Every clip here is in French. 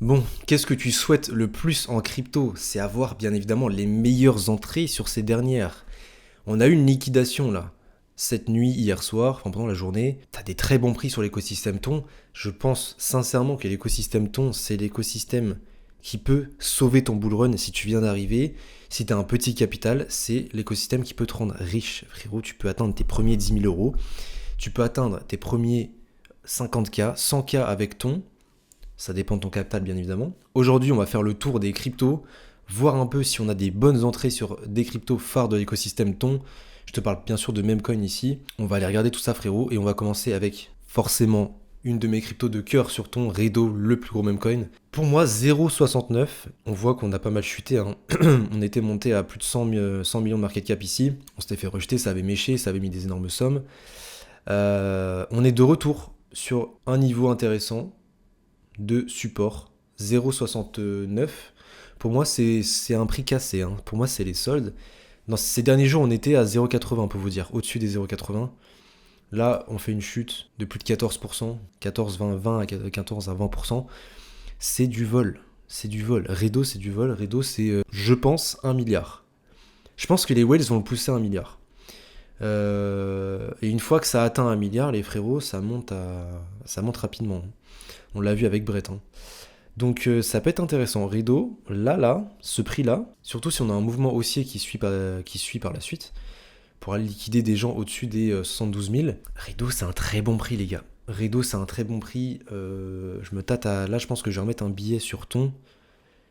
Bon, qu'est-ce que tu souhaites le plus en crypto? C'est avoir bien évidemment les meilleures entrées sur ces dernières. On a eu une liquidation là, cette nuit, hier soir, enfin pendant la journée. T'as des très bons prix sur l'écosystème Ton. Je pense sincèrement que l'écosystème Ton, c'est l'écosystème qui peut sauver ton bull run si tu viens d'arriver. Si t'as un petit capital, c'est l'écosystème qui peut te rendre riche. Frérot, tu peux atteindre tes premiers 10 000 euros. Tu peux atteindre tes premiers 50K, 100K avec Ton. Ça dépend de ton capital, bien évidemment. Aujourd'hui, on va faire le tour des cryptos, voir un peu si on a des bonnes entrées sur des cryptos phares de l'écosystème Ton. Je te parle bien sûr de Memecoin ici. On va aller regarder tout ça, frérot, et on va commencer avec forcément une de mes cryptos de cœur sur Ton, Redo, le plus gros Memecoin. Pour moi, 0,69. On voit qu'on a pas mal chuté, hein. On était monté à plus de 100 millions de market cap ici. On s'était fait rejeter, ça avait méché, ça avait mis des énormes sommes. On est de retour sur un niveau intéressant de support, 0,69. Pour moi, c'est un prix cassé, hein. Pour moi, c'est les soldes. Dans ces derniers jours, on était à 0,80 pour vous dire, au-dessus des 0,80. Là, on fait une chute de plus de 14%, 14, 20, 20 à 14 à 20%. C'est du vol. C'est du vol. Redo, c'est du vol. Redo, c'est, je pense, 1 milliard. Je pense que les whales vont le pousser à 1 milliard. Et une fois que ça atteint 1 milliard, les frérots, ça monte rapidement. On l'a vu avec Brett, hein. Donc ça peut être intéressant. Rideau, là, ce prix-là, surtout si on a un mouvement haussier qui suit par la suite, pour aller liquider des gens au-dessus des 72 000. Rideau, c'est un très bon prix, les gars. Rideau, c'est un très bon prix. Je me tâte à... Là, je pense que je vais remettre un billet sur Ton.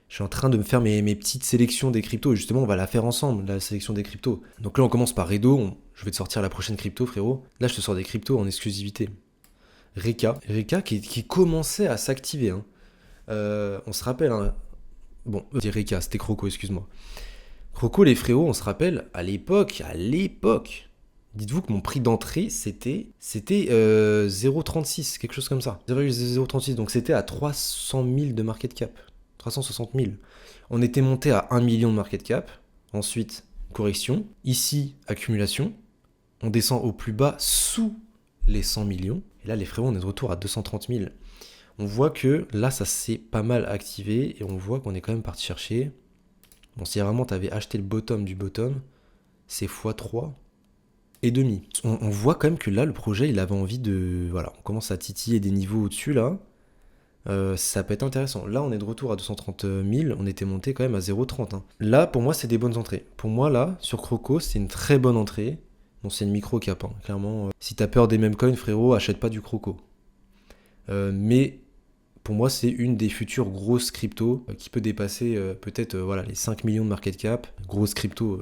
Je suis en train de me faire mes petites sélections des cryptos. Et justement, on va la faire ensemble, la sélection des cryptos. Donc là, on commence par Rideau. Je vais te sortir la prochaine crypto, frérot. Là, je te sors des cryptos en exclusivité. Reka qui commençait à s'activer, hein. On se rappelle, hein. Bon, c'est Reka, c'était Croco, excuse-moi. Croco, les frérots, on se rappelle, à l'époque, dites-vous que mon prix d'entrée, c'était 0,36, quelque chose comme ça. 0,036, donc c'était à 300 000 de market cap. 360 000. On était monté à 1 million de market cap. Ensuite, correction. Ici, accumulation. On descend au plus bas sous les 100 millions. Et là, les frérots, on est de retour à 230 000. On voit que là, ça s'est pas mal activé et on voit qu'on est quand même parti chercher. Bon, si vraiment tu avais acheté le bottom du bottom, c'est x3 et demi. On voit quand même que là, le projet, il avait envie de... Voilà, on commence à titiller des niveaux au-dessus, là. Ça peut être intéressant. Là, on est de retour à 230 000. On était monté quand même à 0,30, hein. Là, pour moi, c'est des bonnes entrées. Pour moi, là, sur Croco, c'est une très bonne entrée. Bon, c'est une micro-cap, hein. Clairement, si t'as peur des mêmes coins, frérot, achète pas du Croco. Mais pour moi, c'est une des futures grosses cryptos qui peut dépasser peut-être voilà, les 5 millions de market cap. Grosse crypto,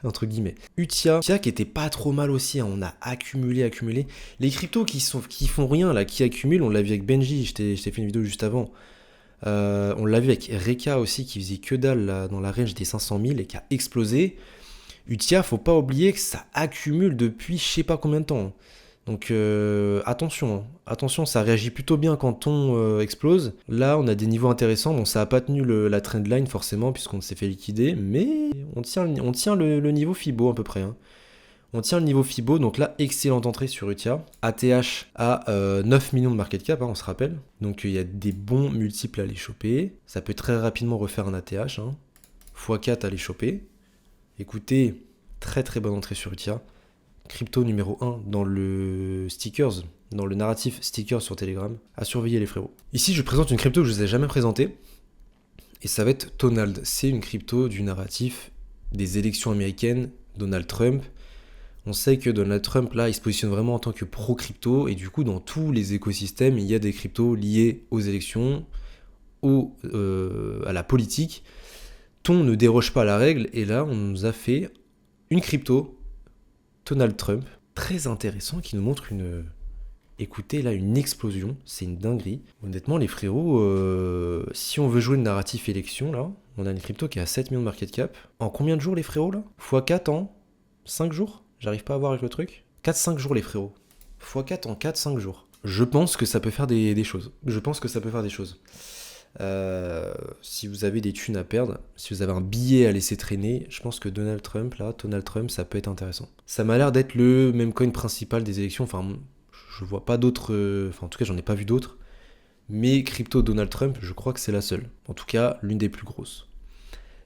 entre guillemets. Utia qui était pas trop mal aussi, hein. On a accumulé. Les cryptos qui font rien, là, qui accumulent, on l'a vu avec Benji, je t'ai fait une vidéo juste avant. On l'a vu avec Reka aussi, qui faisait que dalle là, dans la range des 500 000 et qui a explosé. Utia, faut pas oublier que ça accumule depuis je sais pas combien de temps. Donc attention, ça réagit plutôt bien quand on explose. Là, on a des niveaux intéressants. Bon, ça n'a pas tenu la trendline forcément, puisqu'on s'est fait liquider, mais on tient le niveau FIBO à peu près, hein. On tient le niveau FIBO, donc là, excellente entrée sur Utia. ATH à 9 millions de market cap, hein, on se rappelle. Donc il y a des bons multiples à les choper. Ça peut très rapidement refaire un ATH, hein. x4 à les choper. Écoutez, très très bonne entrée sur Utia. Crypto numéro 1 dans le stickers, dans le narratif stickers sur Telegram. À surveiller les frérots. Ici, je présente une crypto que je ne vous ai jamais présentée. Et ça va être Tonald. C'est une crypto du narratif des élections américaines, Donald Trump. On sait que Donald Trump, là, il se positionne vraiment en tant que pro-crypto. Et du coup, dans tous les écosystèmes, il y a des cryptos liées aux élections, à la politique. Ton ne déroge pas à la règle. Et là, on nous a fait une crypto Donald Trump, très intéressant, qui nous montre écoutez, là, une explosion, c'est une dinguerie. Honnêtement, les frérots, si on veut jouer le narratif élection, là, on a une crypto qui a 7 millions de market cap. En combien de jours, les frérots, là x4 en 5 jours. J'arrive pas à voir avec le truc. 4-5 jours, les frérots. x4 en 4-5 jours. Je pense que ça peut faire des choses. Si vous avez des thunes à perdre, si vous avez un billet à laisser traîner, je pense que Donald Trump, ça peut être intéressant. Ça m'a l'air d'être le même coin principal des élections. Enfin, je vois pas d'autres. Enfin, en tout cas, j'en ai pas vu d'autres. Mais crypto Donald Trump, je crois que c'est la seule. En tout cas, l'une des plus grosses.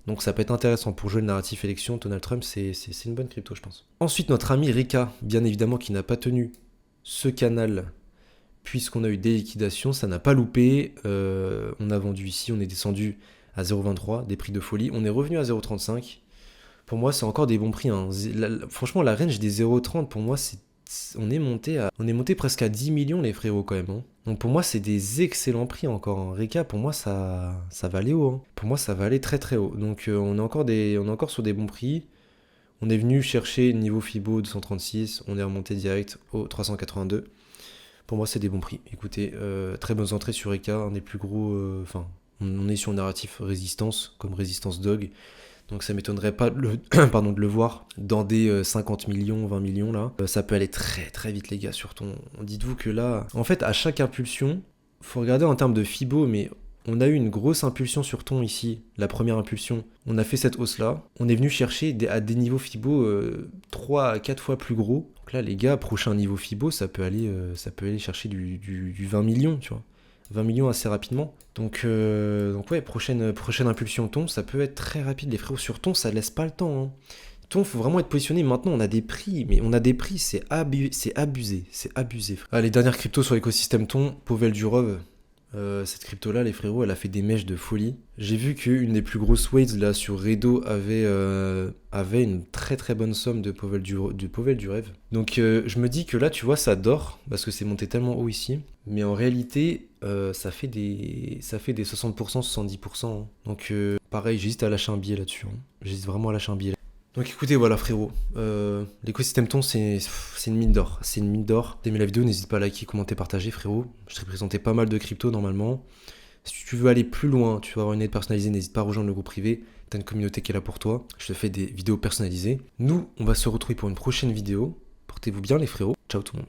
Donc ça peut être intéressant pour jouer le narratif élection. Donald Trump, c'est une bonne crypto, je pense. Ensuite, notre ami Rika, bien évidemment, qui n'a pas tenu ce canal, puisqu'on a eu des liquidations, ça n'a pas loupé. On a vendu ici, on est descendu à 0,23, des prix de folie. On est revenu à 0,35. Pour moi, c'est encore des bons prix. Hein. Franchement, la range des 0,30, pour moi, on est monté presque à 10 millions, les frérots, quand même. Hein. Donc pour moi, c'est des excellents prix encore. Hein. Rika, pour moi, ça va aller haut. Hein. Pour moi, ça va aller très très haut. Donc on est encore sur des bons prix. On est venu chercher niveau Fibo 236. On est remonté direct au 382. Pour moi, c'est des bons prix. Écoutez, très bonnes entrées sur Rika. Un des plus gros... on est sur un narratif résistance, comme résistance dog. Donc ça m'étonnerait pas de de le voir dans des 50 millions, 20 millions là. Ça peut aller très très vite les gars sur ton. Dites-vous que là, en fait à chaque impulsion, faut regarder en termes de Fibo, mais on a eu une grosse impulsion sur ton ici, la première impulsion. On a fait cette hausse là, on est venu chercher à des niveaux Fibo 3 à 4 fois plus gros. Donc là les gars, prochain niveau Fibo, ça peut aller chercher du 20 millions, tu vois. 20 millions assez rapidement. Donc ouais, prochaine impulsion ton, ça peut être très rapide. Les frérots sur ton, ça laisse pas le temps. Hein. Ton, faut vraiment être positionné. Maintenant, on a des prix, mais on a des prix, c'est abusé. Les dernières cryptos sur l'écosystème ton, Powell Durov. Cette crypto-là, les frérots, elle a fait des mèches de folie. J'ai vu qu'une des plus grosses waves là sur Redo avait une très très bonne somme de Powell Durov. Donc je me dis que là, tu vois, ça dort parce que c'est monté tellement haut ici. Mais en réalité, ça fait des 60%, 70%. Hein. Donc pareil, j'hésite à lâcher un billet là-dessus. Hein. J'hésite vraiment à lâcher un billet. Donc écoutez, voilà frérot, l'écosystème ton c'est une mine d'or, Si vous aimez la vidéo, n'hésite pas à liker, commenter, partager frérot. Je t'ai présenté pas mal de crypto normalement. Si tu veux aller plus loin, tu veux avoir une aide personnalisée, n'hésite pas à rejoindre le groupe privé. T'as une communauté qui est là pour toi. Je te fais des vidéos personnalisées. Nous, on va se retrouver pour une prochaine vidéo. Portez-vous bien les frérots. Ciao tout le monde.